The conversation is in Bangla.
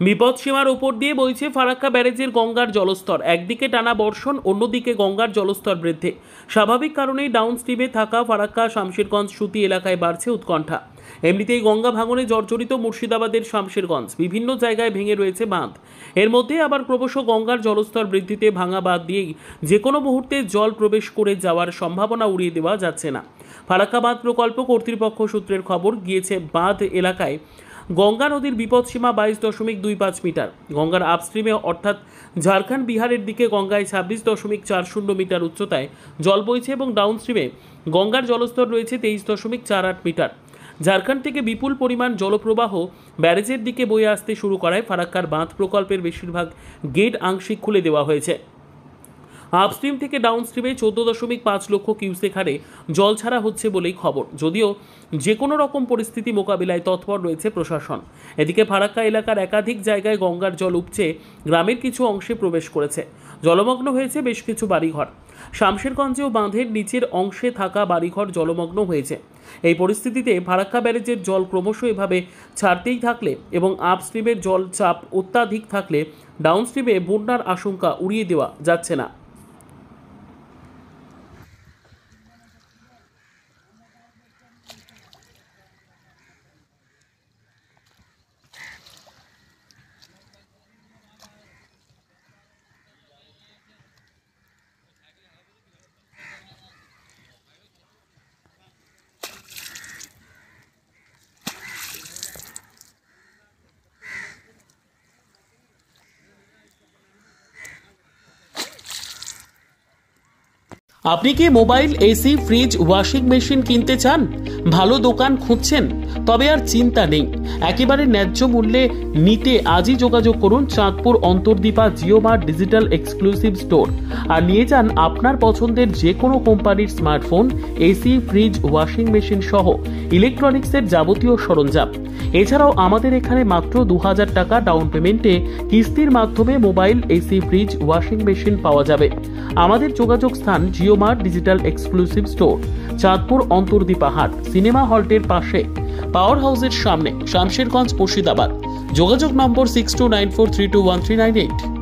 বিপদসীমার উপর দিয়ে বইছে ফারাক্কা ব্যারেজের গঙ্গার জলস্তর। একদিকে টানা বর্ষণ, অন্যদিকে গঙ্গার জলস্তর বৃদ্ধি। স্বাভাবিক কারণেই ডাউন স্ট্রিমে থাকা ফারাক্কা শামশেরগঞ্জ সুতি এলাকায় বাড়ছে উৎকণ্ঠা। এমনিতেই গঙ্গা ভাঙনে জর্জরিত মুর্শিদাবাদের শামশেরগঞ্জ, বিভিন্ন জায়গায় ভেঙে রয়েছে বাঁধ। এর মধ্যে আবার ক্রমশ গঙ্গার জলস্তর বৃদ্ধিতে ভাঙা বাঁধ দিয়েই যে কোনো মুহূর্তে জল প্রবেশ করে যাওয়ার সম্ভাবনা উড়িয়ে দেওয়া যাচ্ছে না। ফারাক্কা বাঁধ প্রকল্প কর্তৃপক্ষ সূত্রের খবর গিয়েছে বাঁধ এলাকায় গঙ্গা নদীর বিপদসীমা 22.25 মিটার। গঙ্গার আপস্ট্রিমে অর্থাৎ ঝাড়খণ্ড বিহারের দিকে গঙ্গায় 26.40 মিটার উচ্চতায় জল বইছে এবং ডাউনস্ট্রিমে গঙ্গার জলস্তর রয়েছে 23.48 মিটার। ঝাড়খণ্ড থেকে বিপুল পরিমাণ জলপ্রবাহ ব্যারেজের দিকে বয়ে আসতে শুরু করায় ফারাক্কার বাঁধ প্রকল্পের বেশিরভাগ গেট আংশিক খুলে দেওয়া হয়েছে। আপস্ট্রিম থেকে ডাউনস্ট্রিমে 14.5 লক্ষ কিউসেক হারে জল ছাড়া হচ্ছে বলেই খবর। যদিও যে কোনো রকম পরিস্থিতি মোকাবিলায় তৎপর রয়েছে প্রশাসন। এদিকে ফারাক্কা এলাকার একাধিক জায়গায় গঙ্গার জল উপচে গ্রামের কিছু অংশে প্রবেশ করেছে। জলমগ্ন হয়েছে বেশ কিছু বাড়িঘর। শামশেরগঞ্জেও বাঁধের নিচের অংশে থাকা বাড়িঘর জলমগ্ন হয়েছে। এই পরিস্থিতিতে ফারাক্কা ব্যারেজের জল ক্রমশ এভাবে ছাড়তেই থাকলে এবং আপস্ট্রিমের জল চাপ অত্যাধিক থাকলে ডাউনস্ট্রিমে বন্যার আশঙ্কা উড়িয়ে দেওয়া যাচ্ছে না। আপনি কি mobile, AC, fridge, washing machine কিনতে চান? ভালো দোকান খুঁজছেন? তবে আর চিন্তা নেই, একেবারে ন্যায্য মূল্যে নিতে আজই যোগাযোগ করুন Chandpur Antardipa JioMart digital exclusive store আর নিয়ে যান আপনার পছন্দের যে কোনো কোম্পানির smartphone, AC, fridge, washing machine সহ ইলেকট্রনিক্সের যাবতীয় সরঞ্জাম। এছাড়াও আমাদের এখানে মাত্র 2000 টাকা ডাউন পেমেন্টে কিস্তির মাধ্যমে mobile, AC, fridge, washing machine পাওয়া যাবে। আমাদের যোগাযোগ স্থান JioMart digital exclusive store, Chandpur Antardipa হাট, সিনেমা হলটির পাশে, পাওয়ার হাউসের সামনে, শামশেরগঞ্জ, মুর্শিদাবাদ। যোগাযোগ নম্বর 6294321398।